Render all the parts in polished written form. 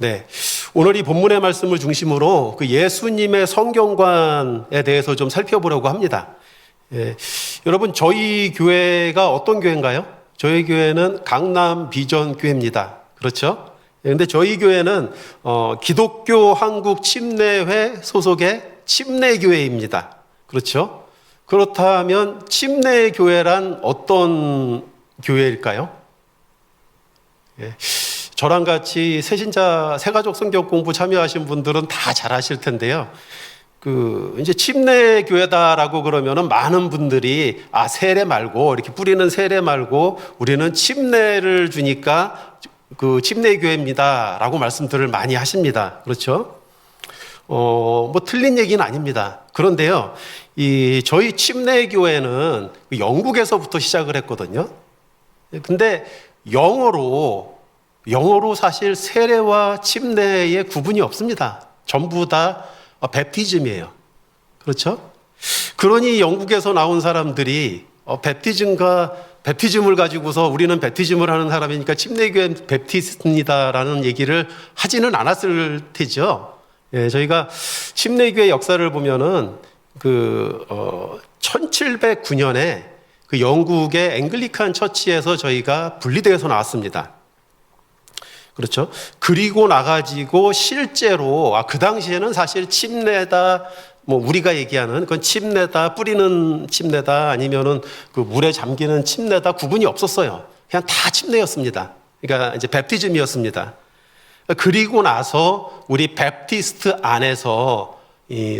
네, 오늘 이 본문의 말씀을 중심으로 그 예수님의 성경관에 대해서 좀 살펴보려고 합니다. 예, 여러분 저희 교회가 어떤 교회인가요? 저희 교회는 강남 비전 교회입니다. 그렇죠? 그런데 저희 교회는 기독교 한국 침례회 소속의 침례교회입니다. 그렇죠? 그렇다면 침례교회란 어떤 교회일까요? 예. 저랑 같이 새신자 새가족 성경 공부 참여하신 분들은 다 잘 아실 텐데요. 이제 침례교회다라고 그러면은 많은 분들이 세례 말고 이렇게 뿌리는 세례 말고 우리는 침례를 주니까 그 침례교회입니다라고 말씀들을 많이 하십니다. 그렇죠? 뭐 틀린 얘기는 아닙니다. 그런데요, 저희 침례교회는 영국에서부터 시작을 했거든요. 근데 영어로 사실 세례와 침례의 구분이 없습니다. 전부 다 베프티즘이에요. 그렇죠? 그러니 영국에서 나온 사람들이 베프티즘을 가지고서 우리는 베프티즘을 하는 사람이니까 침례교회 베프티스트입니다라는 얘기를 하지는 않았을 테죠. 예, 저희가 침례교회 역사를 보면은 1709년에 그 영국의 앵글리칸 처치에서 저희가 분리되어서 나왔습니다. 그렇죠? 그리고 나가지고 실제로 그 당시에는 사실 침례다, 뭐 우리가 얘기하는 그건 침례다, 뿌리는 침례다, 아니면은 그 물에 잠기는 침례다 구분이 없었어요. 그냥 다 침례였습니다. 그러니까 이제 베프티즘이었습니다. 그리고 나서 우리 베프티스트 안에서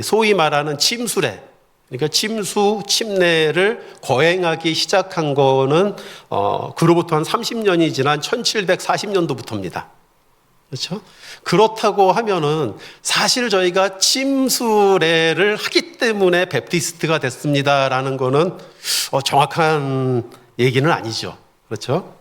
소위 말하는 침수례, 그러니까 침례를 거행하기 시작한 거는 그로부터 한 30년이 지난 1740년도부터입니다. 그렇죠? 그렇다고 하면은 사실 저희가 침수례를 하기 때문에 베프티스트가 됐습니다라는 거는 정확한 얘기는 아니죠. 그렇죠?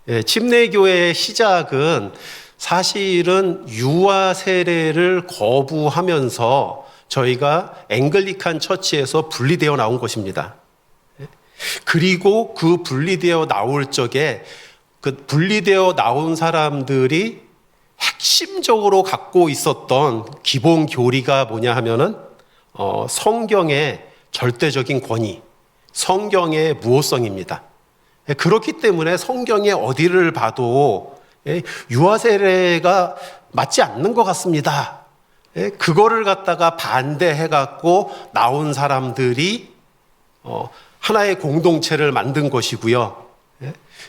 예, 침례교회의 시작은 사실은 유아 세례를 거부하면서 저희가 앵글리칸 처치에서 분리되어 나온 것입니다. 그리고 그 분리되어 나올 적에 그 분리되어 나온 사람들이 핵심적으로 갖고 있었던 기본 교리가 뭐냐 하면은 성경의 절대적인 권위, 성경의 무호성입니다. 그렇기 때문에 성경의 어디를 봐도 유아 세례가 맞지 않는 것 같습니다. 그거를 갖다가 반대해갖고 나온 사람들이 하나의 공동체를 만든 것이고요.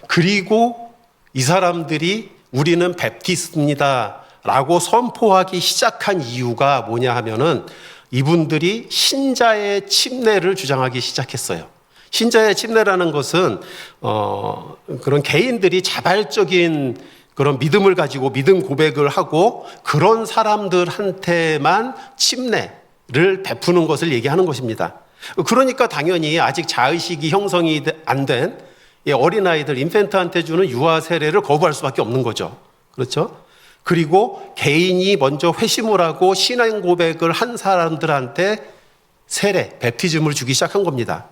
그리고 이 사람들이 우리는 베프티스트입니다 라고 선포하기 시작한 이유가 뭐냐 하면은 이분들이 신자의 침례를 주장하기 시작했어요. 신자의 침례라는 것은 그런 개인들이 자발적인 그런 믿음을 가지고 믿음 고백을 하고 그런 사람들한테만 침례를 베푸는 것을 얘기하는 것입니다. 그러니까 당연히 아직 자의식이 형성이 안 된 어린아이들, 인펜트한테 주는 유아 세례를 거부할 수밖에 없는 거죠. 그렇죠? 그리고 개인이 먼저 회심을 하고 신앙 고백을 한 사람들한테 세례, 베프티즘을 주기 시작한 겁니다.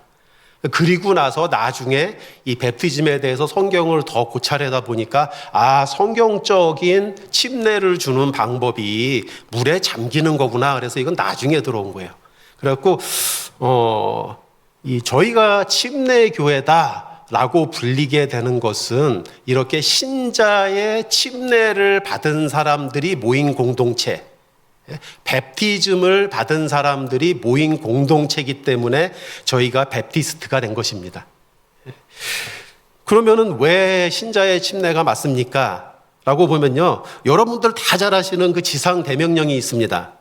그리고 나서 나중에 이 베프티즘에 대해서 성경을 더 고찰하다 보니까 성경적인 침례를 주는 방법이 물에 잠기는 거구나. 그래서 이건 나중에 들어온 거예요. 그래갖고 저희가 침례교회다라고 불리게 되는 것은 이렇게 신자의 침례를 받은 사람들이 모인 공동체, 베프티즘을 받은 사람들이 모인 공동체이기 때문에 저희가 베프티스트가 된 것입니다. 그러면은 왜 신자의 침례가 맞습니까? 라고 보면요, 여러분들 다 잘 아시는 그 지상 대명령이 있습니다.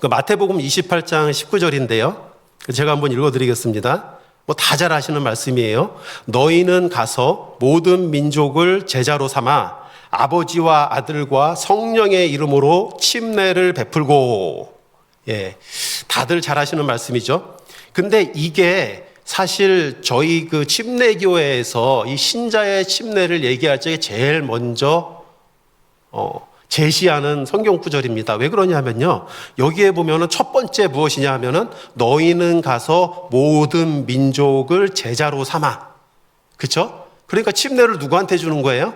그 마태복음 28장 19절인데요. 제가 한번 읽어드리겠습니다. 뭐 다 잘 아시는 말씀이에요. 너희는 가서 모든 민족을 제자로 삼아 아버지와 아들과 성령의 이름으로 침례를 베풀고, 다들 잘 아시는 말씀이죠. 근데 이게 사실 저희 그 침례교회에서 이 신자의 침례를 얘기할 적에 제일 먼저 제시하는 성경 구절입니다. 왜 그러냐면요, 여기에 보면은 첫 번째 무엇이냐 하면은 너희는 가서 모든 민족을 제자로 삼아. 그렇죠? 그러니까 침례를 누구한테 주는 거예요?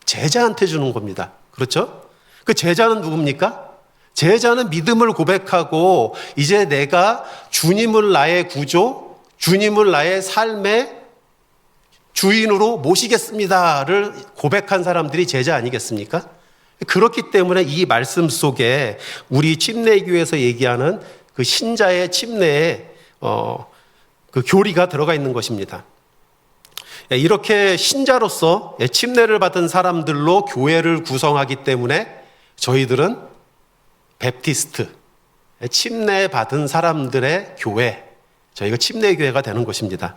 제자한테 주는 겁니다. 그렇죠? 그 제자는 누굽니까? 제자는 믿음을 고백하고 이제 내가 주님을 나의 구조, 주님을 나의 삶의 주인으로 모시겠습니다를 고백한 사람들이 제자 아니겠습니까? 그렇기 때문에 이 말씀 속에 우리 침례교에서 얘기하는 그 신자의 침례에 그 교리가 들어가 있는 것입니다. 이렇게 신자로서 침례를 받은 사람들로 교회를 구성하기 때문에 저희들은 베프티스트, 침례 받은 사람들의 교회, 저희가 침례교회가 되는 것입니다.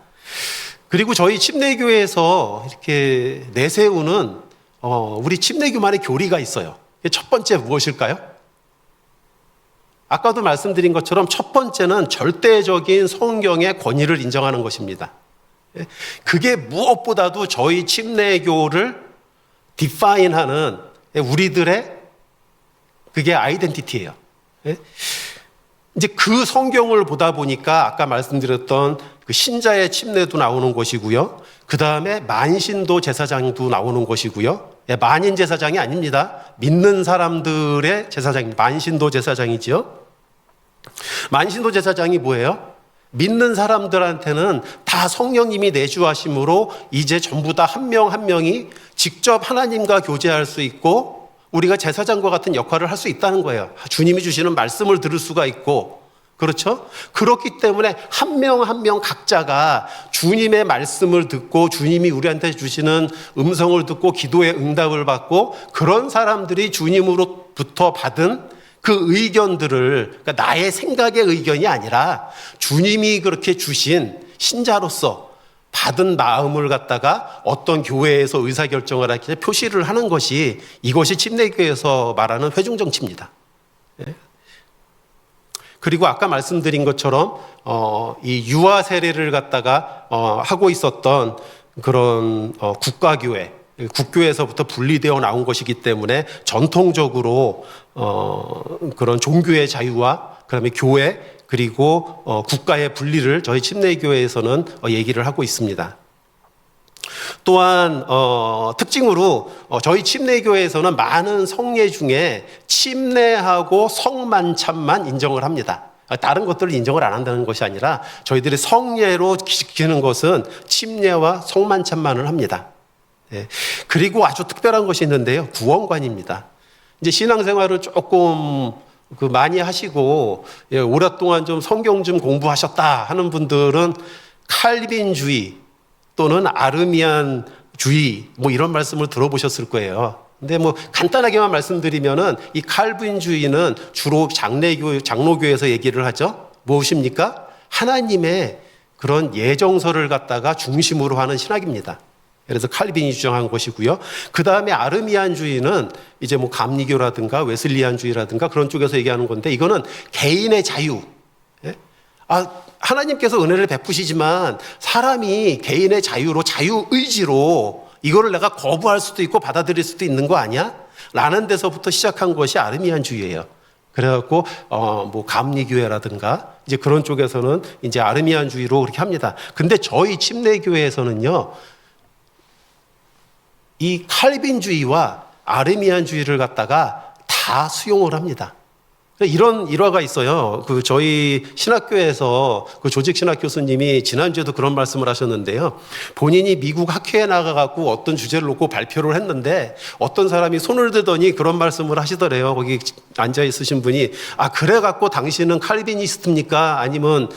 그리고 저희 침례교회에서 이렇게 내세우는 우리 침례교만의 교리가 있어요. 첫 번째 무엇일까요? 아까도 말씀드린 것처럼 첫 번째는 절대적인 성경의 권위를 인정하는 것입니다. 그게 무엇보다도 저희 침례교를 디파인하는 우리들의 그게 아이덴티티예요. 이제 그 성경을 보다 보니까 아까 말씀드렸던 그 신자의 침례도 나오는 것이고요. 그 다음에 만신도 제사장도 나오는 것이고요. 만인 제사장이 아닙니다. 믿는 사람들의 제사장입니다. 만신도 제사장이지요. 만신도 제사장이 뭐예요? 믿는 사람들한테는 다 성령님이 내주하심으로 이제 전부 다 한 명 한 명이 직접 하나님과 교제할 수 있고 우리가 제사장과 같은 역할을 할 수 있다는 거예요. 주님이 주시는 말씀을 들을 수가 있고, 그렇죠? 그렇기 때문에 한 명 한 명 각자가 주님의 말씀을 듣고 주님이 우리한테 주시는 음성을 듣고 기도의 응답을 받고 그런 사람들이 주님으로부터 받은 그 의견들을, 그러니까 나의 생각의 의견이 아니라 주님이 그렇게 주신 신자로서 받은 마음을 갖다가 어떤 교회에서 의사결정을 하기 표시를 하는 것이 이것이 침례교회에서 말하는 회중정치입니다. 그리고 아까 말씀드린 것처럼 이 유아 세례를 갖다가 하고 있었던 그런 국가교회, 국교에서부터 분리되어 나온 것이기 때문에 전통적으로 그런 종교의 자유와 그다음에 교회 그리고 국가의 분리를 저희 침례교회에서는 얘기를 하고 있습니다. 또한 특징으로 저희 침례교회에서는 많은 성례 중에 침례하고 성만찬만 인정을 합니다. 다른 것들을 인정을 안 한다는 것이 아니라 저희들이 성례로 지키는 것은 침례와 성만찬만을 합니다. 그리고 아주 특별한 것이 있는데요. 구원관입니다. 이제 신앙생활을 조금 많이 하시고 오랫동안 좀 성경 좀 공부하셨다 하는 분들은 칼빈주의 또는 아르미안주의 뭐 이런 말씀을 들어보셨을 거예요. 근데 뭐 간단하게만 말씀드리면은 이 칼빈주의는 주로 장로교에서 얘기를 하죠. 무엇입니까? 하나님의 그런 예정서를 갖다가 중심으로 하는 신학입니다. 그래서 칼빈이 주장한 것이고요. 그 다음에 아르미안주의는 이제 뭐 감리교라든가 웨슬리안주의라든가 그런 쪽에서 얘기하는 건데 이거는 개인의 자유. 하나님께서 은혜를 베푸시지만 사람이 개인의 자유로 자유의지로 이거를 내가 거부할 수도 있고 받아들일 수도 있는 거 아니야? 라는 데서부터 시작한 것이 아르미안주의예요. 그래갖고 뭐 감리교회라든가 이제 그런 쪽에서는 이제 아르미안주의로 그렇게 합니다. 근데 저희 침례교회에서는요. 이 칼빈주의와 아르미안주의를 갖다가 다 수용을 합니다. 이런 일화가 있어요. 저희 신학교에서 조직 신학 교수님이 지난주에도 그런 말씀을 하셨는데요. 본인이 미국 학회에 나가갖고 어떤 주제를 놓고 발표를 했는데 어떤 사람이 손을 들더니 그런 말씀을 하시더래요. 거기 앉아 있으신 분이 그래갖고 당신은 칼빈이스트입니까? 아니면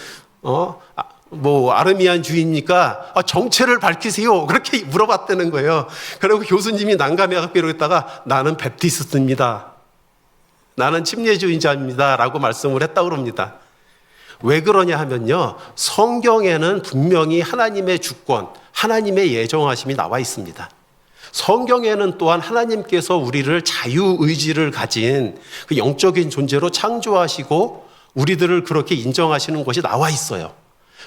뭐 아르미안주의입니까? 정체를 밝히세요. 그렇게 물어봤다는 거예요. 그리고 교수님이 난감해갖고 이러다가 나는 베프티스트입니다. 나는 침례주의자입니다. 라고 말씀을 했다고 합니다. 왜 그러냐 하면요. 성경에는 분명히 하나님의 주권, 하나님의 예정하심이 나와 있습니다. 성경에는 또한 하나님께서 우리를 자유의지를 가진 그 영적인 존재로 창조하시고 우리들을 그렇게 인정하시는 것이 나와 있어요.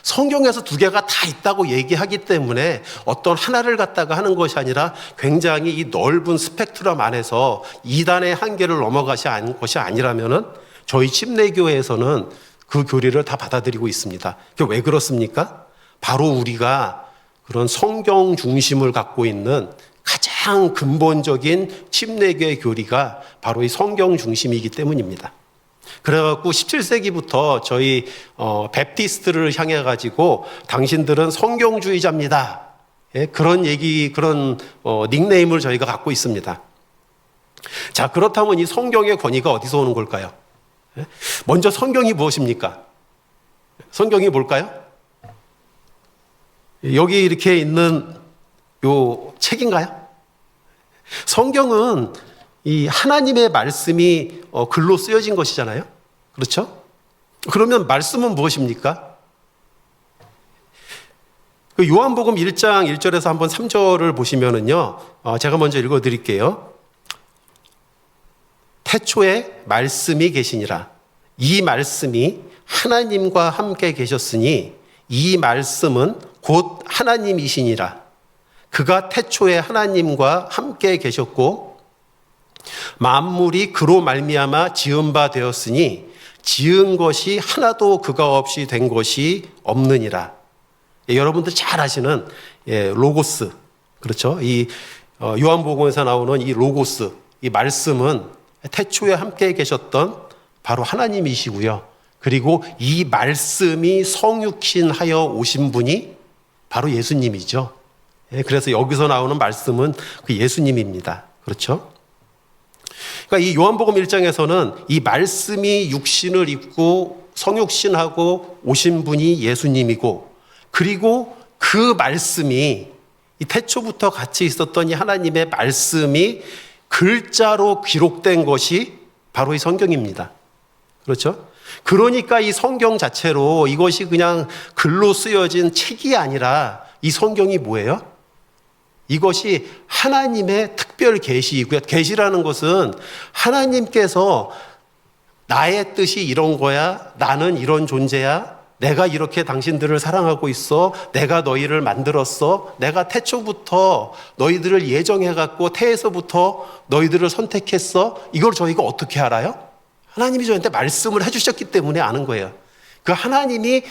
성경에서 두 개가 다 있다고 얘기하기 때문에 어떤 하나를 갖다가 하는 것이 아니라 굉장히 이 넓은 스펙트럼 안에서 이단의 한계를 넘어가지 않은 것이 아니라면은 저희 침례교회에서는 그 교리를 다 받아들이고 있습니다. 그게 왜 그렇습니까? 바로 우리가 그런 성경 중심을 갖고 있는 가장 근본적인 침례교의 교리가 바로 이 성경 중심이기 때문입니다. 그래갖고 17세기부터 저희 베프티스트를 향해 가지고 당신들은 성경주의자입니다. 예, 그런 닉네임을 저희가 갖고 있습니다. 자, 그렇다면 이 성경의 권위가 어디서 오는 걸까요? 예? 먼저 성경이 무엇입니까? 성경이 뭘까요? 여기 이렇게 있는 요 책인가요? 성경은 이 하나님의 말씀이 글로 쓰여진 것이잖아요. 그렇죠? 그러면 말씀은 무엇입니까? 그 요한복음 1장 1절에서 한번 3절을 보시면은요, 제가 먼저 읽어 드릴게요. 태초에 말씀이 계시니라. 이 말씀이 하나님과 함께 계셨으니 이 말씀은 곧 하나님이시니라. 그가 태초에 하나님과 함께 계셨고 만물이 그로 말미암아 지은 바 되었으니 지은 것이 하나도 그가 없이 된 것이 없느니라. 여러분들 잘 아시는 로고스, 그렇죠? 이 요한복음에서 나오는 이 로고스, 이 말씀은 태초에 함께 계셨던 바로 하나님이시고요. 그리고 이 말씀이 성육신하여 오신 분이 바로 예수님이죠. 그래서 여기서 나오는 말씀은 그 예수님입니다. 그렇죠? 그러니까 이 요한복음 1장에서는 이 말씀이 육신을 입고 성육신하고 오신 분이 예수님이고, 그리고 그 말씀이 이 태초부터 같이 있었던 이 하나님의 말씀이 글자로 기록된 것이 바로 이 성경입니다. 그렇죠? 그러니까 이 성경 자체로 이것이 그냥 글로 쓰여진 책이 아니라 이 성경이 뭐예요? 이것이 하나님의 특별 계시이고요. 계시라는 것은 하나님께서 나의 뜻이 이런 거야, 나는 이런 존재야, 내가 이렇게 당신들을 사랑하고 있어, 내가 너희를 만들었어, 내가 태초부터 너희들을 예정해갖고 태에서부터 너희들을 선택했어. 이걸 저희가 어떻게 알아요? 하나님이 저희한테 말씀을 해주셨기 때문에 아는 거예요. 그 하나님이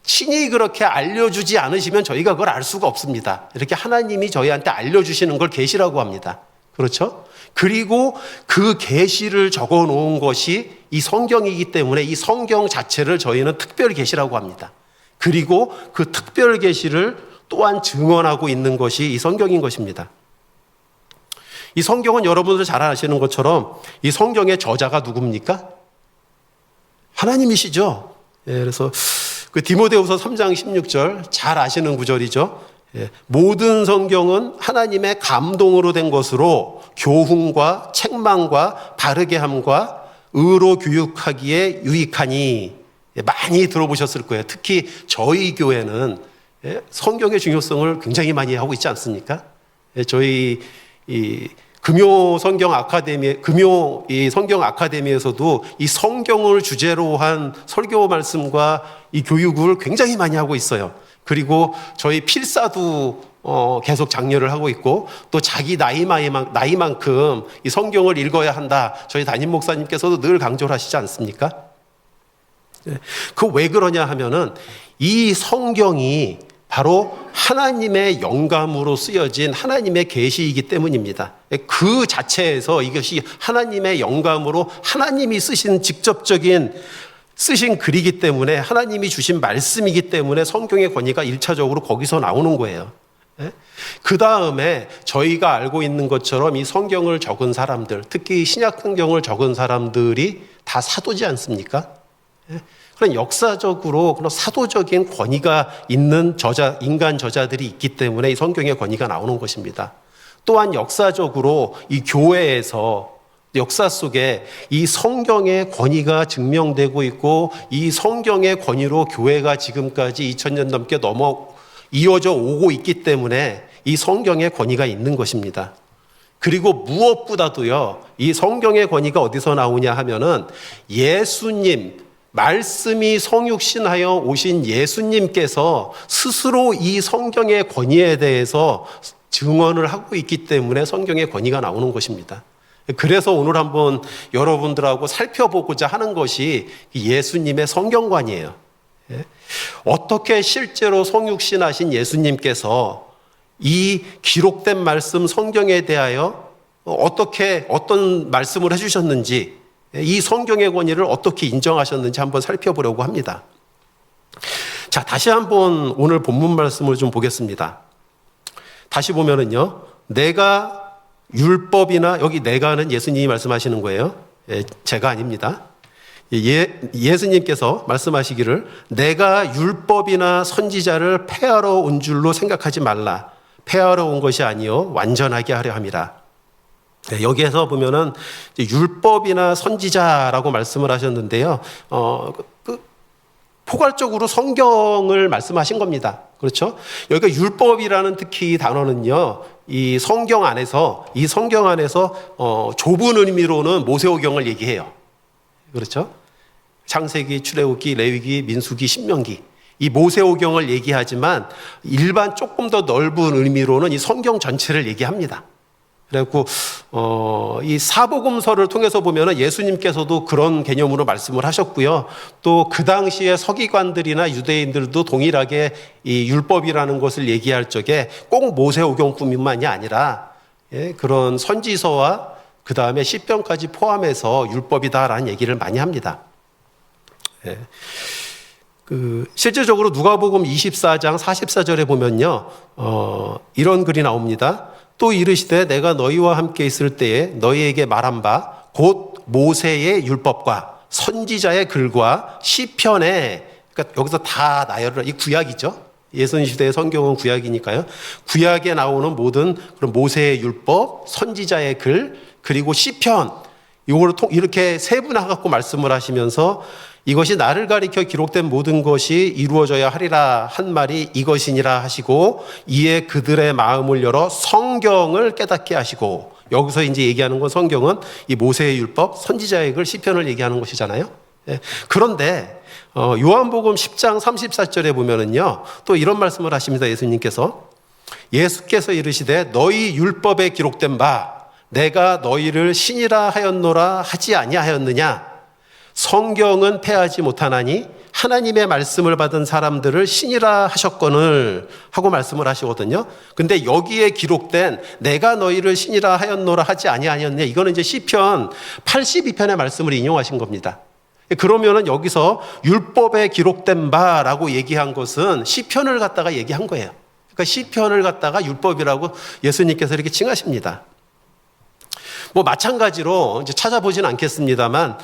친히 그렇게 알려주지 않으시면 저희가 그걸 알 수가 없습니다. 이렇게 하나님이 저희한테 알려주시는 걸 계시라고 합니다. 그렇죠? 그리고 그 계시를 적어 놓은 것이 이 성경이기 때문에 이 성경 자체를 저희는 특별 계시라고 합니다. 그리고 그 특별 계시를 또한 증언하고 있는 것이 이 성경인 것입니다. 이 성경은 여러분들 잘 아시는 것처럼 이 성경의 저자가 누굽니까? 하나님이시죠. 그래서 그 디모데후서 3장 16절 잘 아시는 구절이죠. 모든 성경은 하나님의 감동으로 된 것으로 교훈과 책망과 바르게 함과 의로 교육하기에 유익하니. 많이 들어보셨을 거예요. 특히 저희 교회는 성경의 중요성을 굉장히 많이 하고 있지 않습니까? 저희 이 금요 성경 아카데미에서도 이 성경을 주제로 한 설교 말씀과 이 교육을 굉장히 많이 하고 있어요. 그리고 저희 필사도 계속 장려를 하고 있고, 또 자기 나이만큼 이 성경을 읽어야 한다. 저희 담임 목사님께서도 늘 강조를 하시지 않습니까? 그 왜 그러냐 하면은 이 성경이 바로 하나님의 영감으로 쓰여진 하나님의 계시이기 때문입니다. 그 자체에서 이것이 하나님의 영감으로 하나님이 직접적인 쓰신 글이기 때문에, 하나님이 주신 말씀이기 때문에 성경의 권위가 1차적으로 거기서 나오는 거예요. 그 다음에 저희가 알고 있는 것처럼 이 성경을 적은 사람들, 특히 신약 성경을 적은 사람들이 다 사도지 않습니까? 그런 역사적으로 그런 사도적인 권위가 있는 인간 저자들이 있기 때문에 이 성경의 권위가 나오는 것입니다. 또한 역사적으로 이 교회에서 역사 속에 이 성경의 권위가 증명되고 있고, 이 성경의 권위로 교회가 지금까지 2000년 넘게 이어져 오고 있기 때문에 이 성경의 권위가 있는 것입니다. 그리고 무엇보다도요, 이 성경의 권위가 어디서 나오냐 하면은 예수님, 말씀이 성육신하여 오신 예수님께서 스스로 이 성경의 권위에 대해서 증언을 하고 있기 때문에 성경의 권위가 나오는 것입니다. 그래서 오늘 한번 여러분들하고 살펴보고자 하는 것이 예수님의 성경관이에요. 어떻게 실제로 성육신하신 예수님께서 이 기록된 말씀 성경에 대하여 어떤 말씀을 해주셨는지, 이 성경의 권위를 어떻게 인정하셨는지 한번 살펴보려고 합니다. 자, 다시 한번 오늘 본문 말씀을 좀 보겠습니다. 다시 보면은요, 내가 율법이나, 여기 내가는 예수님이 말씀하시는 거예요. 제가 아닙니다. 예수님께서 말씀하시기를 내가 율법이나 선지자를 폐하러 온 줄로 생각하지 말라. 폐하러 온 것이 아니요 완전하게 하려 함이라. 여기에서 보면은 율법이나 선지자라고 말씀을 하셨는데요. 포괄적으로 성경을 말씀하신 겁니다. 그렇죠? 여기가 율법이라는 특히 이 단어는요, 이 성경 안에서 좁은 의미로는 모세오경을 얘기해요. 그렇죠? 창세기, 출애굽기, 레위기, 민수기, 신명기, 이 모세오경을 얘기하지만 일반 조금 더 넓은 의미로는 이 성경 전체를 얘기합니다. 그래갖고 이 사복음서를 통해서 보면은 예수님께서도 그런 개념으로 말씀을 하셨고요. 또 그 당시에 서기관들이나 유대인들도 동일하게 이 율법이라는 것을 얘기할 적에 꼭 모세오경뿐만이 아니라 그런 선지서와 그 다음에 시편까지 포함해서 율법이다라는 얘기를 많이 합니다. 실질적으로 누가복음 24장 44절에 보면요, 이런 글이 나옵니다. 또 이르시되 내가 너희와 함께 있을 때에 너희에게 말한 바 곧 모세의 율법과 선지자의 글과 시편에, 그러니까 여기서 다 나열을, 이 구약이죠. 예수님 시대의 성경은 구약이니까요. 구약에 나오는 모든 그런 모세의 율법, 선지자의 글, 그리고 시편, 이거를 이렇게 세분화갖고 말씀을 하시면서 이것이 나를 가리켜 기록된 모든 것이 이루어져야 하리라 한 말이 이것이니라 하시고, 이에 그들의 마음을 열어 성경을 깨닫게 하시고, 여기서 이제 얘기하는 건 성경은 이 모세의 율법, 선지자의 글, 시편을 얘기하는 것이잖아요. 그런데 요한복음 10장 34절에 보면은요, 또 이런 말씀을 하십니다. 예수께서 이르시되 너희 율법에 기록된 바 내가 너희를 신이라 하였노라 하지 아니하였느냐. 성경은 폐하지 못하나니 하나님의 말씀을 받은 사람들을 신이라 하셨거늘 하고 말씀을 하시거든요. 근데 여기에 기록된 내가 너희를 신이라 하였노라 하지 아니하였느냐, 이거는 이제 시편 82편의 말씀을 인용하신 겁니다. 그러면은 여기서 율법에 기록된 바라고 얘기한 것은 시편을 갖다가 얘기한 거예요. 그러니까 시편을 갖다가 율법이라고 예수님께서 이렇게 칭하십니다. 뭐 마찬가지로 이제 찾아보진 않겠습니다만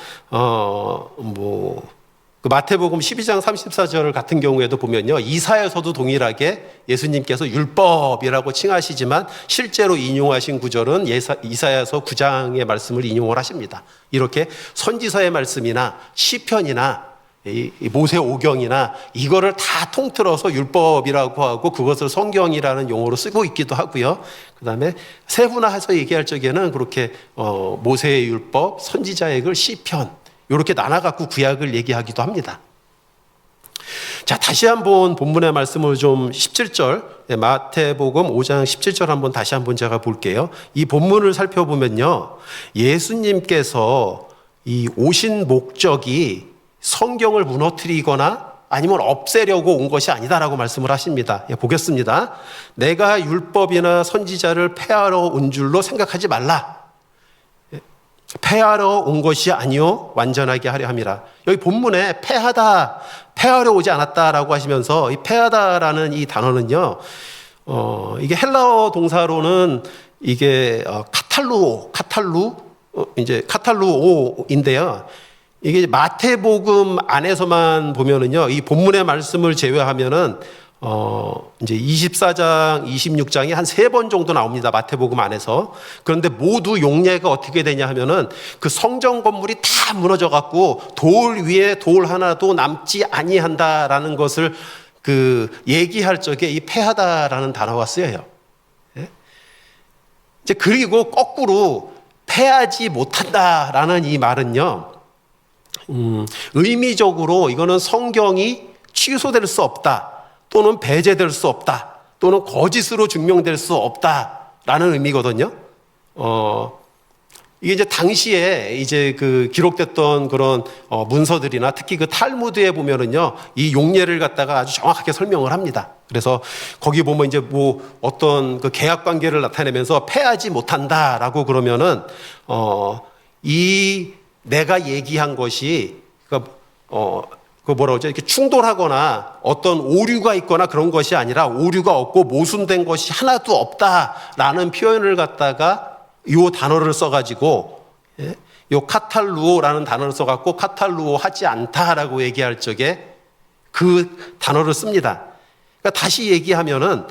그 마태복음 12장 34절 같은 경우에도 보면요, 이사야서도 동일하게 예수님께서 율법이라고 칭하시지만 실제로 인용하신 구절은 이사야서 9장의 말씀을 인용을 하십니다. 이렇게 선지서의 말씀이나 시편이나 이 모세오경이나 이거를 다 통틀어서 율법이라고 하고 그것을 성경이라는 용어로 쓰고 있기도 하고요. 그 다음에 세분화해서 얘기할 적에는 그렇게 모세의 율법, 선지자의 글, 시편 이렇게 나눠갖고 구약을 얘기하기도 합니다. 자, 다시 한번 본문의 말씀을 좀 17절, 마태복음 5장 17절 한번 다시 한번 제가 볼게요. 이 본문을 살펴보면요, 예수님께서 이 오신 목적이 성경을 무너뜨리거나 아니면 없애려고 온 것이 아니다라고 말씀을 하십니다. 보겠습니다. 내가 율법이나 선지자를 폐하러 온 줄로 생각하지 말라. 폐하러 온 것이 아니요 완전하게 하려 함이라. 여기 본문에 폐하러 오지 않았다라고 하시면서 이 폐하다라는 이 단어는요, 이게 헬라어 동사로는 이게 카탈루오인데요. 이게 마태복음 안에서만 보면은요, 이 본문의 말씀을 제외하면은 이제 24장, 26장이 한 3번 정도 나옵니다. 마태복음 안에서. 그런데 모두 용례가 어떻게 되냐 하면은 그 성전 건물이 다 무너져 갖고 돌 위에 돌 하나도 남지 아니한다라는 것을 그 얘기할 적에 이 폐하다라는 단어가 쓰여요. 이제 그리고 거꾸로 폐하지 못한다라는 이 말은요, 의미적으로 이거는 성경이 취소될 수 없다, 또는 배제될 수 없다, 또는 거짓으로 증명될 수 없다라는 의미거든요. 이게 이제 당시에 이제 그 기록됐던 그런 문서들이나 특히 그 탈무드에 보면은요, 이 용례를 갖다가 아주 정확하게 설명을 합니다. 그래서 거기 보면 이제 뭐 어떤 그 계약 관계를 나타내면서 패하지 못한다라고 그러면은 이 내가 얘기한 것이 그 뭐라고 하죠? 이렇게 충돌하거나 어떤 오류가 있거나 그런 것이 아니라 오류가 없고 모순된 것이 하나도 없다라는 표현을 갖다가 요 단어를 써가지고, 요 카탈루오라는 단어를 써갖고 카탈루오 하지 않다라고 얘기할 적에 그 단어를 씁니다. 그러니까 다시 얘기하면은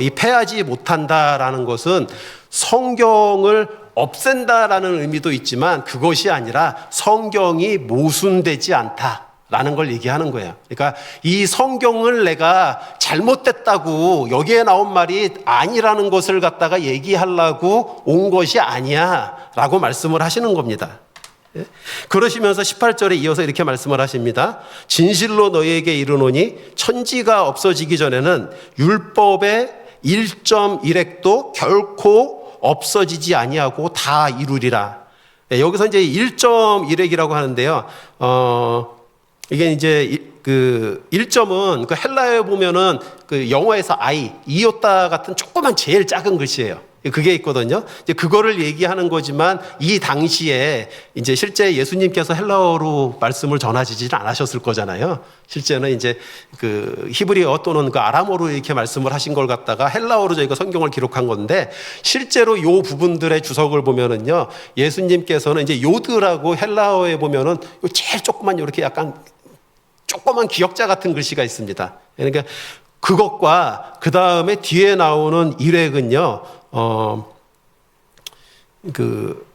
이 패하지 못한다라는 것은 성경을 없앤다라는 의미도 있지만 그것이 아니라 성경이 모순되지 않다라는 걸 얘기하는 거예요. 그러니까 이 성경을 내가 잘못됐다고 여기에 나온 말이 아니라는 것을 갖다가 얘기하려고 온 것이 아니야 라고 말씀을 하시는 겁니다. 그러시면서 18절에 이어서 이렇게 말씀을 하십니다. 진실로 너희에게 이르노니 천지가 없어지기 전에는 율법의 1.1획도 결코 없어지지 아니하고 다 이루리라. 여기서 이제 1.1획이라고 하는데요. 이게 이제 그 1점은 그 헬라어에 보면은 그 영어에서 이오타 같은 조그만 제일 작은 글씨예요. 그게 있거든요. 이제 그거를 얘기하는 거지만 이 당시에 이제 실제 예수님께서 헬라어로 말씀을 전하지는 않으셨을 거잖아요. 실제는 이제 그 히브리어 또는 그 아람어로 이렇게 말씀을 하신 걸 갖다가 헬라어로 저희가 성경을 기록한 건데, 실제로 요 부분들의 주석을 보면은요, 예수님께서는 이제 요드라고 헬라어에 보면은 요 제일 조그만 이렇게 약간 조그만 기역자 같은 글씨가 있습니다. 그러니까 그것과 그 다음에 뒤에 나오는 일획은요, 그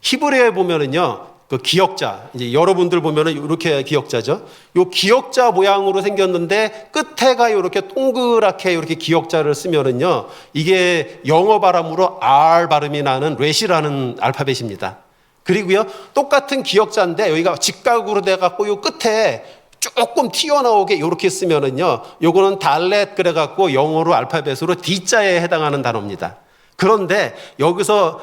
히브리어에 보면은요, 그 기역자, 이제 여러분들 보면은 이렇게 기역자죠. 요 기역자 모양으로 생겼는데 끝에가 이렇게 동그랗게 이렇게 기역자를 쓰면은요, 이게 영어 발음으로 R 발음이 나는 렛이라는 알파벳입니다. 그리고요, 똑같은 기역자인데 여기가 직각으로 돼갖고 요 끝에 조금 튀어나오게 이렇게 쓰면은요, 요거는 달렛 그래갖고 영어로 알파벳으로 D자에 해당하는 단어입니다. 그런데 여기서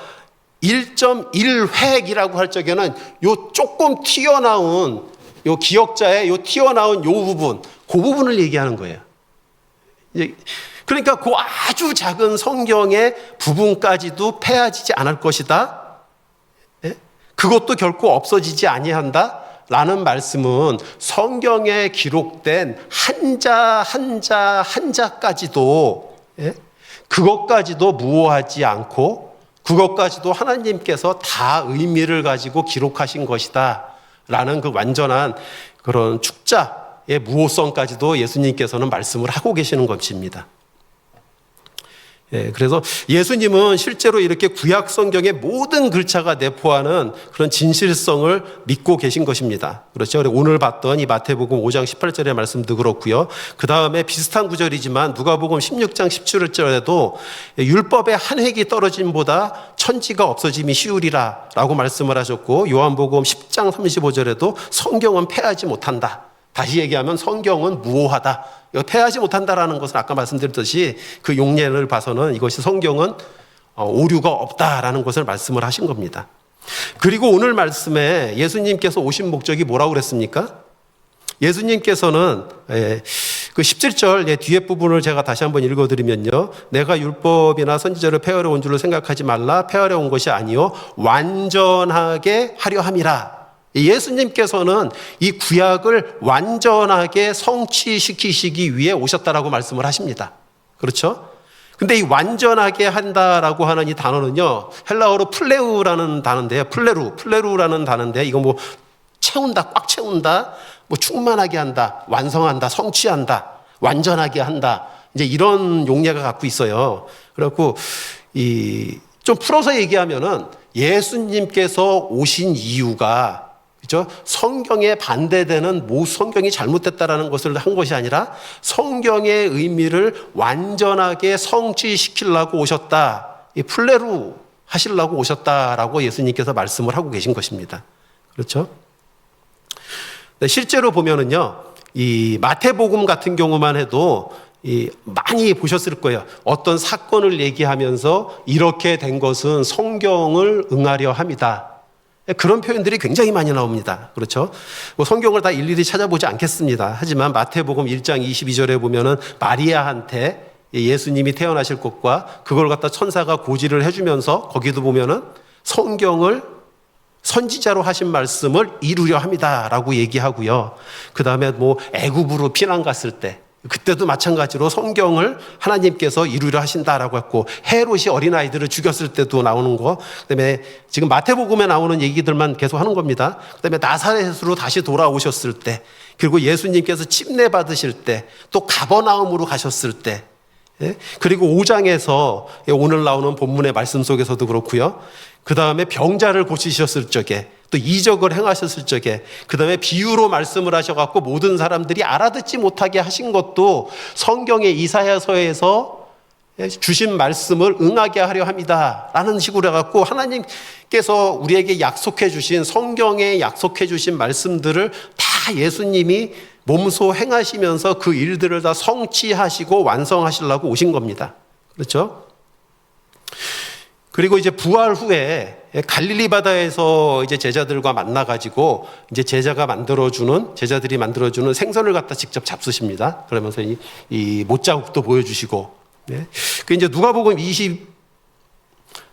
1.1획이라고 할 적에는 요 조금 튀어나온 요 기역자의 요 튀어나온 요 부분, 그 부분을 얘기하는 거예요. 그러니까 그 아주 작은 성경의 부분까지도 패하지지 않을 것이다. 그것도 결코 없어지지 아니한다 라는 말씀은 성경에 기록된 한자 한자까지도, 그것까지도 무오하지 않고 그것까지도 하나님께서 다 의미를 가지고 기록하신 것이다 라는 그 완전한 그런 축자의 무오성까지도 예수님께서는 말씀을 하고 계시는 것입니다. 그래서 예수님은 실제로 이렇게 구약 성경의 모든 글자가 내포하는 그런 진실성을 믿고 계신 것입니다. 그렇죠. 오늘 봤던 이 마태복음 5장 18절의 말씀도 그렇고요. 그 다음에 비슷한 구절이지만 누가복음 16장 17절에도 율법의 한 획이 떨어짐보다 천지가 없어짐이 쉬우리라 라고 말씀을 하셨고, 요한복음 10장 35절에도 성경은 패하지 못한다. 다시 얘기하면 성경은 무오하다. 패하지 못한다라는 것은 아까 말씀드렸듯이 그 용례를 봐서는 이것이 성경은 오류가 없다라는 것을 말씀을 하신 겁니다. 그리고 오늘 말씀에 예수님께서 오신 목적이 뭐라고 그랬습니까? 예수님께서는 그 17절 뒤에 부분을 제가 다시 한번 읽어드리면요, 내가 율법이나 선지자를 폐하려 온 줄로 생각하지 말라. 폐하려 온 것이 아니요 완전하게 하려 함이라. 예수님께서는 이 구약을 완전하게 성취시키시기 위해 오셨다라고 말씀을 하십니다. 그렇죠? 근데 이 완전하게 한다라고 하는 이 단어는요, 헬라어로 플레우라는 단어인데요. 플레루라는 단어인데, 이거 뭐 채운다, 꽉 채운다, 뭐 충만하게 한다, 완성한다, 성취한다, 완전하게 한다, 이제 이런 용례가 갖고 있어요. 그래갖고 좀 풀어서 얘기하면은 예수님께서 오신 이유가, 그렇죠? 성경에 반대되는 성경이 잘못됐다라는 것을 한 것이 아니라 성경의 의미를 완전하게 성취시키려고 오셨다. 이 플레루 하시려고 오셨다라고 예수님께서 말씀을 하고 계신 것입니다. 그렇죠? 실제로 보면은요, 이 마태복음 같은 경우만 해도 많이 보셨을 거예요. 어떤 사건을 얘기하면서 이렇게 된 것은 성경을 응하려 함이다. 그런 표현들이 굉장히 많이 나옵니다. 그렇죠? 뭐 성경을 다 일일이 찾아보지 않겠습니다. 하지만 마태복음 1장 22절에 보면은 마리아한테 예수님이 태어나실 것과 그걸 갖다 천사가 고지를 해주면서 거기도 보면은 성경을 선지자로 하신 말씀을 이루려 합니다라고 얘기하고요. 그 다음에 뭐 애굽으로 피난 갔을 때 그때도 마찬가지로 성경을 하나님께서 이루려 하신다라고 했고, 헤롯이 어린아이들을 죽였을 때도 나오는 거, 그다음에 지금 마태복음에 나오는 얘기들만 계속 하는 겁니다. 그다음에 나사렛으로 다시 돌아오셨을 때, 그리고 예수님께서 침례 받으실 때, 또 가버나움으로 가셨을 때, 그리고 5장에서 오늘 나오는 본문의 말씀 속에서도 그렇고요. 그 다음에 병자를 고치셨을 적에, 또 이적을 행하셨을 적에, 그 다음에 비유로 말씀을 하셔갖고 모든 사람들이 알아듣지 못하게 하신 것도 성경의 이사야서에서 주신 말씀을 응하게 하려 합니다 라는 식으로 해갖고 하나님께서 우리에게 약속해 주신, 성경에 약속해 주신 말씀들을 다 예수님이 몸소 행하시면서 그 일들을 다 성취하시고 완성하시려고 오신 겁니다. 그렇죠? 그리고 이제 부활 후에 갈릴리 바다에서 이제 제자들과 만나가지고 이제 제자들이 만들어주는 생선을 갖다 직접 잡수십니다. 그러면서 이 못자국도 보여주시고, 그 이제 누가복음 24장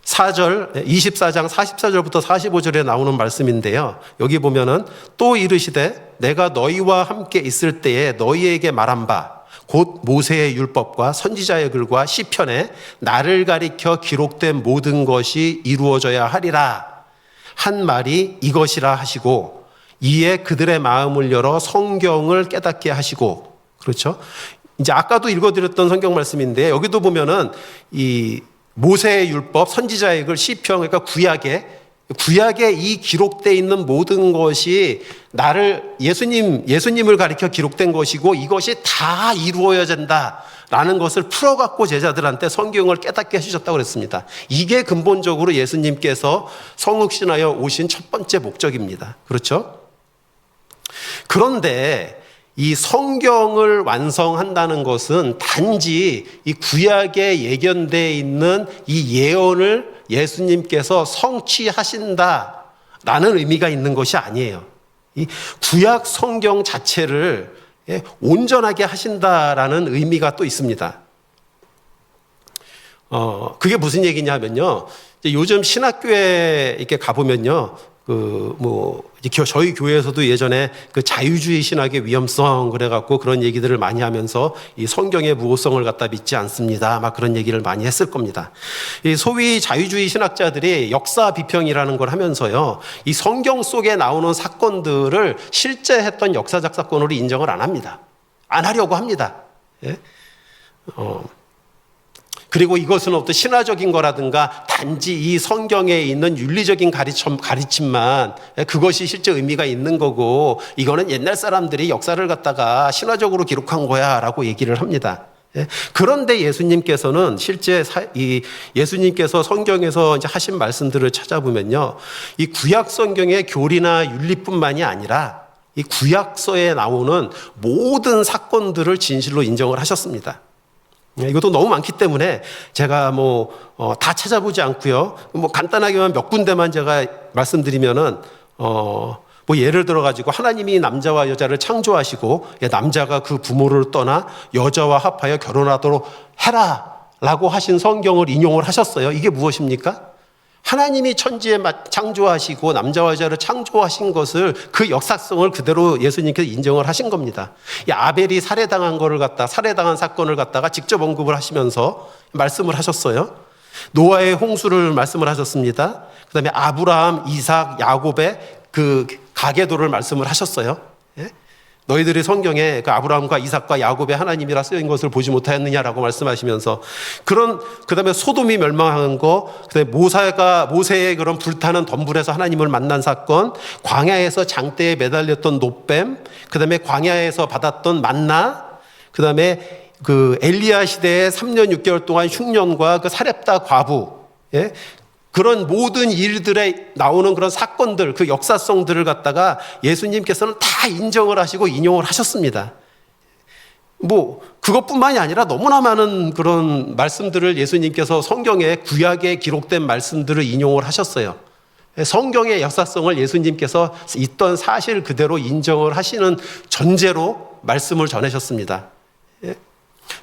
44절부터 45절에 나오는 말씀인데요. 여기 보면은 또 이르시되 내가 너희와 함께 있을 때에 너희에게 말한 바 곧 모세의 율법과 선지자의 글과 시편에 나를 가리켜 기록된 모든 것이 이루어져야 하리라 한 말이 이것이라 하시고, 이에 그들의 마음을 열어 성경을 깨닫게 하시고. 그렇죠? 이제 아까도 읽어드렸던 성경 말씀인데 여기도 보면은 이 모세의 율법, 선지자의 글, 시편, 그러니까 구약에 이 기록되어 있는 모든 것이 예수님을 가리켜 기록된 것이고 이것이 다 이루어야 된다라는 것을 풀어갖고 제자들한테 성경을 깨닫게 해주셨다고 그랬습니다. 이게 근본적으로 예수님께서 성육신하여 오신 첫 번째 목적입니다. 그렇죠? 그런데 이 성경을 완성한다는 것은 단지 이 구약에 예견되어 있는 이 예언을 예수님께서 성취하신다라는 의미가 있는 것이 아니에요. 이 구약 성경 자체를 온전하게 하신다라는 의미가 또 있습니다. 그게 무슨 얘기냐면요. 요즘 신학교에 이렇게 가보면요. 저희 교회에서도 예전에 그 자유주의 신학의 위험성 그래갖고 그런 얘기들을 많이 하면서 이 성경의 무호성을 갖다 믿지 않습니다. 막 그런 얘기를 많이 했을 겁니다. 이 소위 자유주의 신학자들이 역사 비평이라는 걸 하면서요. 이 성경 속에 나오는 사건들을 실제 했던 역사적 사건으로 인정을 안 합니다. 안 하려고 합니다. 그리고 이것은 어떤 신화적인 거라든가 단지 이 성경에 있는 윤리적인 가르침만 그것이 실제 의미가 있는 거고 이거는 옛날 사람들이 역사를 갖다가 신화적으로 기록한 거야 라고 얘기를 합니다. 그런데 예수님께서는 실제 예수님께서 성경에서 이제 하신 말씀들을 찾아보면요. 이 구약 성경의 교리나 윤리뿐만이 아니라 이 구약서에 나오는 모든 사건들을 진실로 인정을 하셨습니다. 이것도 너무 많기 때문에 제가 다 찾아보지 않고요. 간단하게만 몇 군데만 제가 말씀드리면은, 예를 들어가지고 하나님이 남자와 여자를 창조하시고 남자가 그 부모를 떠나 여자와 합하여 결혼하도록 해라 라고 하신 성경을 인용을 하셨어요. 이게 무엇입니까? 하나님이 천지에 창조하시고 남자와 여자를 창조하신 것을 그 역사성을 그대로 예수님께서 인정을 하신 겁니다. 이 아벨이 살해당한 사건을 갖다가 직접 언급을 하시면서 말씀을 하셨어요. 노아의 홍수를 말씀을 하셨습니다. 그다음에 아브라함, 이삭, 야곱의 그 가계도를 말씀을 하셨어요. 너희들이 성경에 그 아브라함과 이삭과 야곱의 하나님이라 쓰인 것을 보지 못하였느냐라고 말씀하시면서 그다음에 소돔이 멸망한 거, 그다음에 모세의 그런 불타는 덤불에서 하나님을 만난 사건, 광야에서 장대에 매달렸던 놋뱀, 그다음에 광야에서 받았던 만나, 그다음에 그 엘리야 시대에 3년 6개월 동안 흉년과 그 사렙다 과부, 그런 모든 일들에 나오는 그런 사건들, 그 역사성들을 갖다가 예수님께서는 다 인정을 하시고 인용을 하셨습니다. 뭐 그것뿐만이 아니라 너무나 많은 그런 말씀들을 예수님께서 성경에 구약에 기록된 말씀들을 인용을 하셨어요. 성경의 역사성을 예수님께서 있던 사실 그대로 인정을 하시는 전제로 말씀을 전하셨습니다.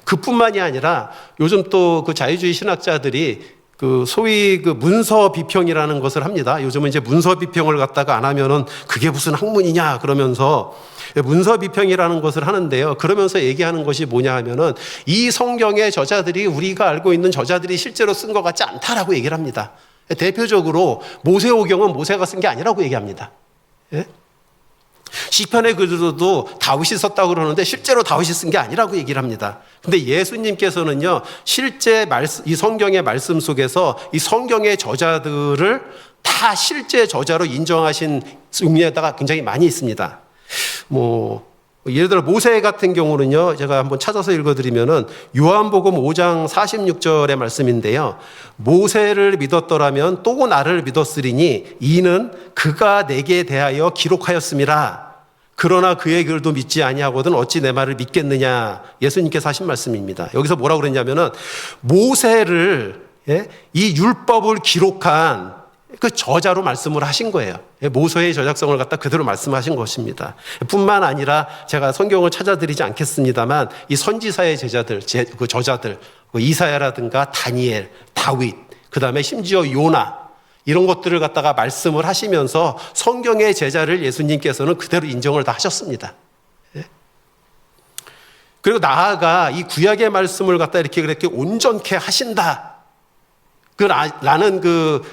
그뿐만이 아니라 요즘 또 그 자유주의 신학자들이 그 소위 그 문서 비평이라는 것을 합니다. 요즘은 이제 문서 비평을 갖다가 안 하면은 그게 무슨 학문이냐 그러면서 문서 비평이라는 것을 하는데요. 그러면서 얘기하는 것이 뭐냐 하면은 이 성경의 저자들이 우리가 알고 있는 저자들이 실제로 쓴 것 같지 않다라고 얘기를 합니다. 대표적으로 모세오경은 모세가 쓴 게 아니라고 얘기합니다. 시편의 글들도 다윗이 썼다고 그러는데 실제로 다윗이 쓴 게 아니라고 얘기를 합니다. 근데 예수님께서는요, 실제 이 성경의 말씀 속에서 이 성경의 저자들을 다 실제 저자로 인정하신 용례가 굉장히 많이 있습니다. 예를 들어 모세 같은 경우는요, 제가 한번 찾아서 읽어드리면은 요한복음 5장 46절의 말씀인데요. 모세를 믿었더라면 또 나를 믿었으리니 이는 그가 내게 대하여 기록하였음이라. 그러나 그의 글도 믿지 아니하거든 어찌 내 말을 믿겠느냐. 예수님께서 하신 말씀입니다. 여기서 뭐라고 그랬냐면은 모세를 이 율법을 기록한 그 저자로 말씀을 하신 거예요. 모세의 저작성을 갖다 그대로 말씀하신 것입니다. 뿐만 아니라 제가 성경을 찾아드리지 않겠습니다만 이 선지사의 제자들, 그 저자들, 이사야라든가 다니엘, 다윗, 그 다음에 심지어 요나 이런 것들을 갖다가 말씀을 하시면서 성경의 제자를 예수님께서는 그대로 인정을 다 하셨습니다. 그리고 나아가 이 구약의 말씀을 갖다 이렇게 온전케 하신다. 라는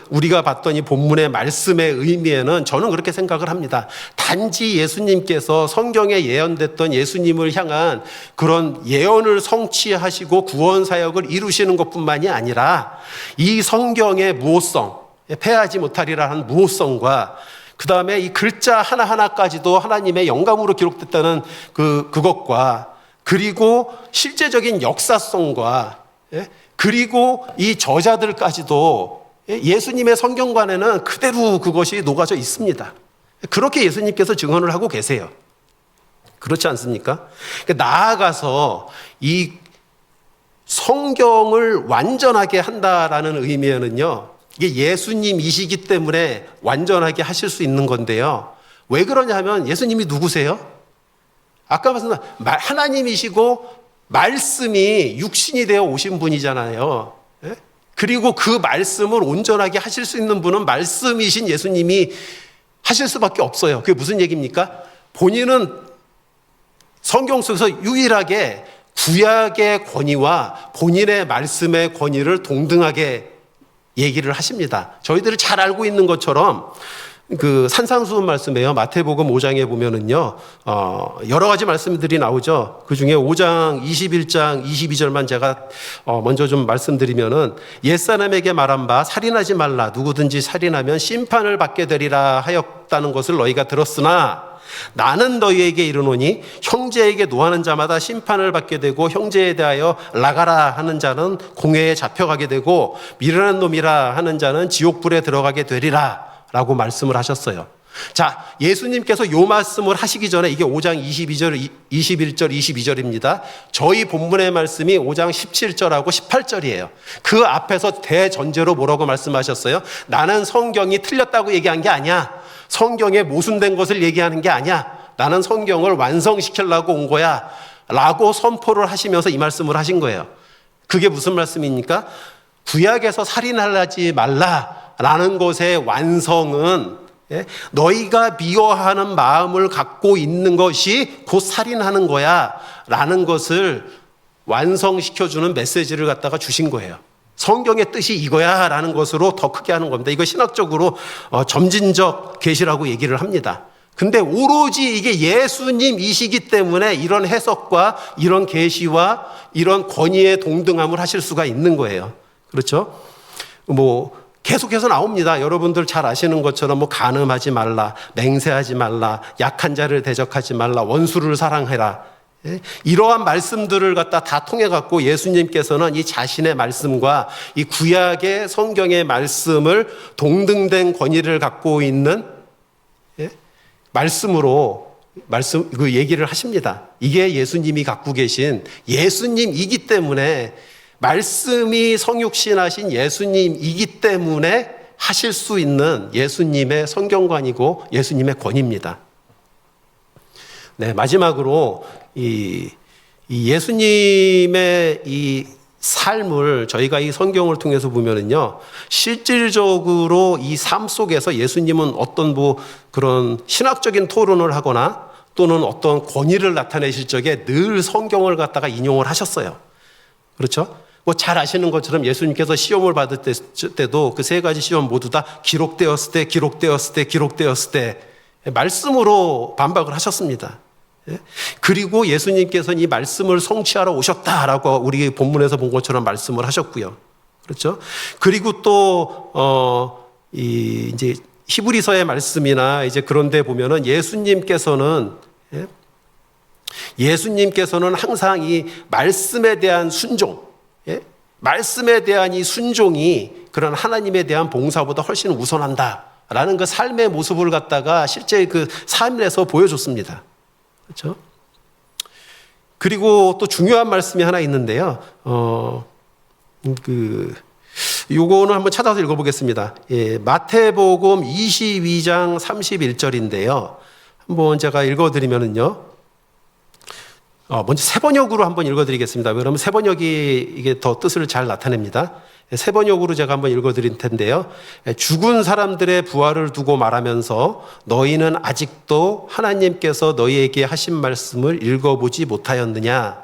우리가 봤던 이 본문의 말씀의 의미에는 저는 그렇게 생각을 합니다. 단지 예수님께서 성경에 예언됐던 예수님을 향한 그런 예언을 성취하시고 구원 사역을 이루시는 것뿐만이 아니라 이 성경의 무호성, 패하지 못하리라 한 무호성과 그 다음에 이 글자 하나하나까지도 하나님의 영감으로 기록됐다는 그것과 그리고 실제적인 역사성과 그리고 이 저자들까지도 예수님의 성경관에는 그대로 그것이 녹아져 있습니다. 그렇게 예수님께서 증언을 하고 계세요. 그렇지 않습니까? 나아가서 이 성경을 완전하게 한다라는 의미에는요, 이게 예수님이시기 때문에 완전하게 하실 수 있는 건데요. 왜 그러냐 하면 예수님이 누구세요? 아까 말씀드린 하나님이시고 말씀이 육신이 되어 오신 분이잖아요. 그리고 그 말씀을 온전하게 하실 수 있는 분은 말씀이신 예수님이 하실 수밖에 없어요. 그게 무슨 얘기입니까? 본인은 성경 속에서 유일하게 구약의 권위와 본인의 말씀의 권위를 동등하게 얘기를 하십니다. 저희들이 잘 알고 있는 것처럼 그 산상수훈 말씀에요. 마태복음 5장에 보면은요, 여러 가지 말씀들이 나오죠. 그 중에 5장 21장 22절만 제가 먼저 좀 말씀드리면은 옛사람에게 말한 바 살인하지 말라. 누구든지 살인하면 심판을 받게 되리라 하였다는 것을 너희가 들었으나 나는 너희에게 이르노니 형제에게 노하는 자마다 심판을 받게 되고 형제에 대하여 나가라 하는 자는 공회에 잡혀가게 되고 미련한 놈이라 하는 자는 지옥불에 들어가게 되리라 라고 말씀을 하셨어요. 자, 예수님께서 요 말씀을 하시기 전에 이게 5장 22절, 21절, 22절입니다. 저희 본문의 말씀이 5장 17절하고 18절이에요. 그 앞에서 대전제로 뭐라고 말씀하셨어요? 나는 성경이 틀렸다고 얘기한 게 아니야. 성경에 모순된 것을 얘기하는 게 아니야. 나는 성경을 완성시키려고 온 거야. 라고 선포를 하시면서 이 말씀을 하신 거예요. 그게 무슨 말씀입니까? 구약에서 살인하지 말라. 라는 것의 완성은 너희가 미워하는 마음을 갖고 있는 것이 곧 살인하는 거야 라는 것을 완성시켜주는 메시지를 갖다가 주신 거예요. 성경의 뜻이 이거야 라는 것으로 더 크게 하는 겁니다. 이거 신학적으로 점진적 계시라고 얘기를 합니다. 근데 오로지 이게 예수님이시기 때문에 이런 해석과 이런 계시와 이런 권위의 동등함을 하실 수가 있는 거예요. 그렇죠? 계속해서 나옵니다. 여러분들 잘 아시는 것처럼 간음하지 말라, 맹세하지 말라, 약한 자를 대적하지 말라, 원수를 사랑해라. 이러한 말씀들을 갖다 다 통해 갖고 예수님께서는 이 자신의 말씀과 이 구약의 성경의 말씀을 동등된 권위를 갖고 있는 말씀으로 그 얘기를 하십니다. 이게 예수님이 갖고 계신 예수님이기 때문에, 말씀이 성육신하신 예수님이기 때문에 하실 수 있는 예수님의 성경관이고 예수님의 권위입니다. 네, 마지막으로 이 예수님의 이 삶을 저희가 이 성경을 통해서 보면은요, 실질적으로 이 삶 속에서 예수님은 어떤 그런 신학적인 토론을 하거나 또는 어떤 권위를 나타내실 적에 늘 성경을 갖다가 인용을 하셨어요. 그렇죠? 잘 아시는 것처럼 예수님께서 시험을 받을 때도 그 세 가지 시험 모두 다 기록되었을 때 말씀으로 반박을 하셨습니다. 그리고 예수님께서는 이 말씀을 성취하러 오셨다라고 우리 본문에서 본 것처럼 말씀을 하셨고요. 그렇죠? 그리고 또 이제 히브리서의 말씀이나 이제 그런데 보면은 예수님께서는 항상 이 말씀에 대한 순종, 말씀에 대한 이 순종이 그런 하나님에 대한 봉사보다 훨씬 우선한다라는 그 삶의 모습을 갖다가 실제 그 삶에서 보여줬습니다. 그렇죠? 그리고 또 중요한 말씀이 하나 있는데요. 요거는 한번 찾아서 읽어보겠습니다. 마태복음 22장 31절인데요. 한번 제가 읽어드리면은요. 먼저 세번역으로 한번 읽어드리겠습니다. 그러면 세번역이 이게 더 뜻을 잘 나타냅니다. 세번역으로 제가 한번 읽어드릴 텐데요. 죽은 사람들의 부활을 두고 말하면서 너희는 아직도 하나님께서 너희에게 하신 말씀을 읽어보지 못하였느냐.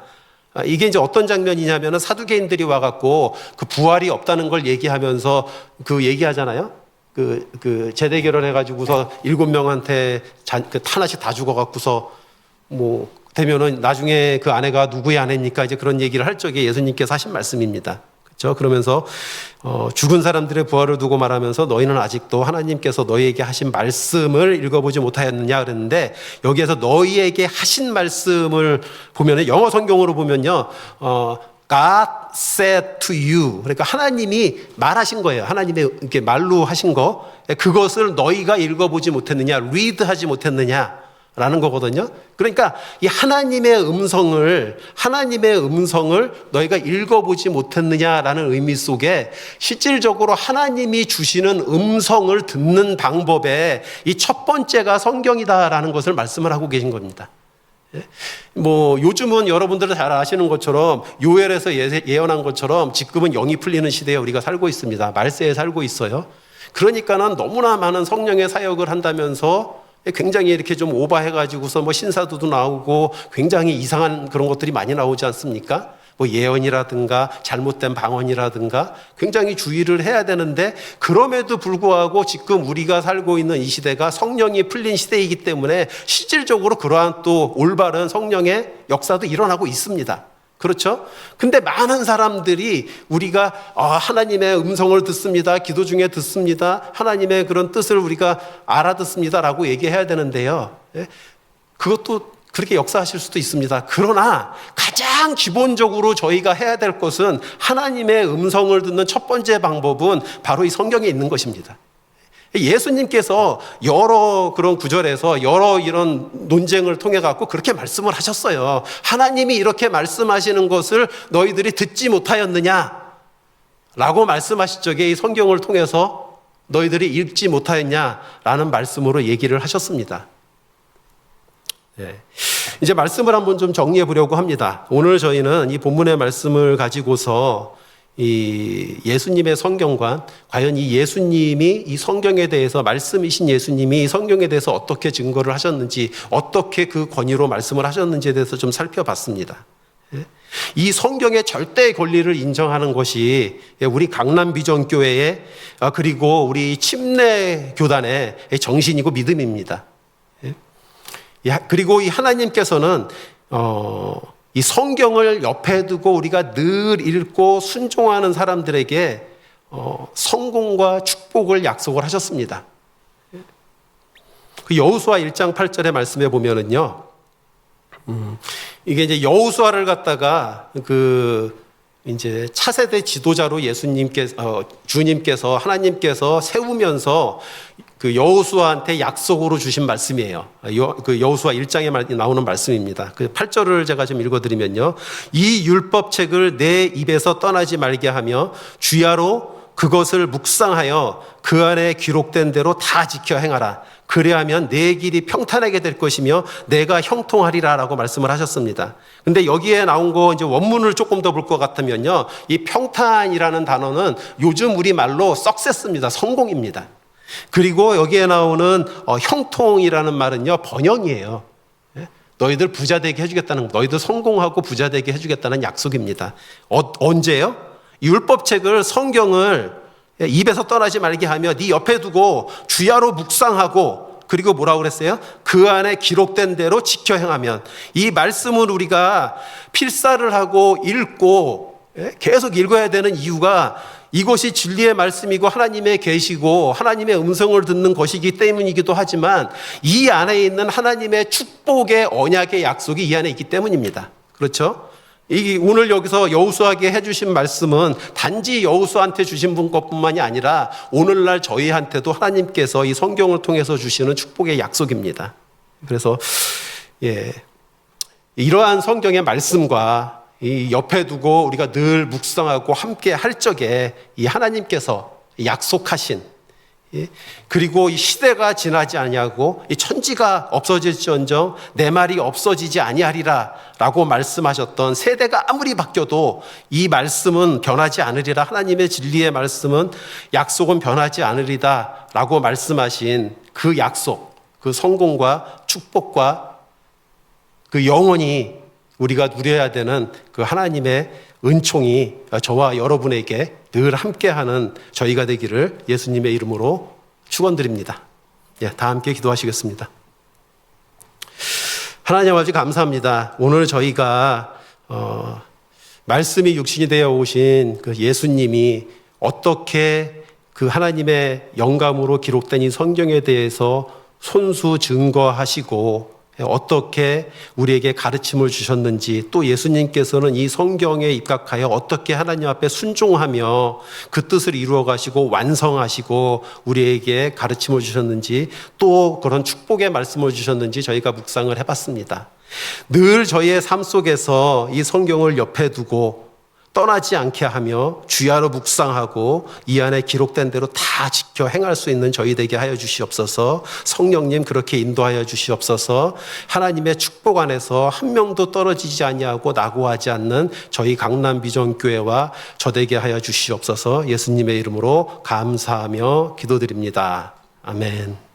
이게 이제 어떤 장면이냐면 사두개인들이 와갖고 그 부활이 없다는 걸 얘기하면서 그 얘기하잖아요. 그 제대 결혼해가지고서 7명한테 하나씩 다 죽어갖고서 되면은 나중에 그 아내가 누구의 아내입니까? 이제 그런 얘기를 할 적에 예수님께서 하신 말씀입니다. 그렇죠? 그러면서 죽은 사람들의 부활을 두고 말하면서 너희는 아직도 하나님께서 너희에게 하신 말씀을 읽어보지 못하였느냐 그랬는데, 여기에서 너희에게 하신 말씀을 보면은 영어 성경으로 보면요, God said to you, 그러니까 하나님이 말하신 거예요. 하나님의 이렇게 말로 하신 거, 그것을 너희가 읽어보지 못했느냐, read하지 못했느냐 라는 거거든요. 그러니까 이 하나님의 음성을 너희가 읽어보지 못했느냐라는 의미 속에 실질적으로 하나님이 주시는 음성을 듣는 방법의 이 첫 번째가 성경이다라는 것을 말씀을 하고 계신 겁니다. 요즘은 여러분들은 잘 아시는 것처럼 요엘에서 예언한 것처럼 지금은 영이 풀리는 시대에 우리가 살고 있습니다. 말세에 살고 있어요. 그러니까는 너무나 많은 성령의 사역을 한다면서 굉장히 이렇게 좀 오버해가지고서 신사도도 나오고 굉장히 이상한 그런 것들이 많이 나오지 않습니까? 예언이라든가 잘못된 방언이라든가 굉장히 주의를 해야 되는데, 그럼에도 불구하고 지금 우리가 살고 있는 이 시대가 성령이 풀린 시대이기 때문에 실질적으로 그러한 또 올바른 성령의 역사도 일어나고 있습니다. 그렇죠? 근데 많은 사람들이 우리가 하나님의 음성을 듣습니다. 기도 중에 듣습니다. 하나님의 그런 뜻을 우리가 알아듣습니다. 라고 얘기해야 되는데요. 그것도 그렇게 역사하실 수도 있습니다. 그러나 가장 기본적으로 저희가 해야 될 것은 하나님의 음성을 듣는 첫 번째 방법은 바로 이 성경에 있는 것입니다. 예수님께서 여러 그런 구절에서 여러 이런 논쟁을 통해 갖고 그렇게 말씀을 하셨어요. 하나님이 이렇게 말씀하시는 것을 너희들이 듣지 못하였느냐 라고 말씀하실 적에 이 성경을 통해서 너희들이 읽지 못하였냐라는 말씀으로 얘기를 하셨습니다. 이제 말씀을 한번 좀 정리해 보려고 합니다. 오늘 저희는 이 본문의 말씀을 가지고서 이 예수님의 성경관, 과연 이 예수님이 이 성경에 대해서, 말씀이신 예수님이 이 성경에 대해서 어떻게 증거를 하셨는지, 어떻게 그 권위로 말씀을 하셨는지에 대해서 좀 살펴봤습니다. 이 성경의 절대 권리를 인정하는 것이 우리 강남비전교회의 그리고 우리 침례교단의 정신이고 믿음입니다. 그리고 이 하나님께서는 이 성경을 옆에 두고 우리가 늘 읽고 순종하는 사람들에게 성공과 축복을 약속을 하셨습니다. 그 여호수아 1장 8절의 말씀에 보면은요, 이게 이제 여호수아를 갖다가 이제 차세대 지도자로 주님께서 하나님께서 세우면서 그 여호수아한테 약속으로 주신 말씀이에요. 그 여호수아 1장에 나오는 말씀입니다. 그 8절을 제가 좀 읽어드리면요. 이 율법책을 내 입에서 떠나지 말게 하며 주야로 그것을 묵상하여 그 안에 기록된 대로 다 지켜 행하라. 그래야면 내 길이 평탄하게 될 것이며 내가 형통하리라 라고 말씀을 하셨습니다. 근데 여기에 나온 거 이제 원문을 조금 더 볼 것 같으면요. 이 평탄이라는 단어는 요즘 우리말로 석세스입니다. 성공입니다. 그리고 여기에 나오는 형통이라는 말은요. 번영이에요. 너희들 부자 되게 해주겠다는, 너희들 성공하고 부자 되게 해주겠다는 약속입니다. 언제요? 율법책을, 성경을 입에서 떠나지 말게 하며 네 옆에 두고 주야로 묵상하고, 그리고 뭐라고 그랬어요? 그 안에 기록된 대로 지켜 행하면. 이 말씀을 우리가 필사를 하고 읽고 계속 읽어야 되는 이유가 이것이 진리의 말씀이고 하나님의 계시고 하나님의 음성을 듣는 것이기 때문이기도 하지만 이 안에 있는 하나님의 축복의 언약의 약속이 이 안에 있기 때문입니다. 그렇죠? 오늘 여기서 여호수아에게 해주신 말씀은 단지 여호수아한테 주신 것뿐만이 아니라 오늘날 저희한테도 하나님께서 이 성경을 통해서 주시는 축복의 약속입니다. 그래서 이러한 성경의 말씀과 이 옆에 두고 우리가 늘 묵상하고 함께 할 적에 이 하나님께서 약속하신, 그리고 이 시대가 지나지 아니하고 이 천지가 없어질지언정 내 말이 없어지지 아니하리라 라고 말씀하셨던, 세대가 아무리 바뀌어도 이 말씀은 변하지 않으리라, 하나님의 진리의 말씀은, 약속은 변하지 않으리다 라고 말씀하신 그 약속, 그 성공과 축복과 그 영원히 우리가 누려야 되는 그 하나님의 은총이 저와 여러분에게 늘 함께하는 저희가 되기를 예수님의 이름으로 축원드립니다. 다 함께 기도하시겠습니다. 하나님 아버지 감사합니다. 오늘 저희가 말씀이 육신이 되어 오신 그 예수님이 어떻게 그 하나님의 영감으로 기록된 이 성경에 대해서 손수 증거하시고 어떻게 우리에게 가르침을 주셨는지, 또 예수님께서는 이 성경에 입각하여 어떻게 하나님 앞에 순종하며 그 뜻을 이루어 가시고 완성하시고 우리에게 가르침을 주셨는지, 또 그런 축복의 말씀을 주셨는지 저희가 묵상을 해봤습니다. 늘 저희의 삶 속에서 이 성경을 옆에 두고 떠나지 않게 하며 주야로 묵상하고 이 안에 기록된 대로 다 지켜 행할 수 있는 저희 되게 하여 주시옵소서. 성령님 그렇게 인도하여 주시옵소서. 하나님의 축복 안에서 한 명도 떨어지지 아니하고 낙오하지 않는 저희 강남비전교회와 저 되게 하여 주시옵소서. 예수님의 이름으로 감사하며 기도드립니다. 아멘.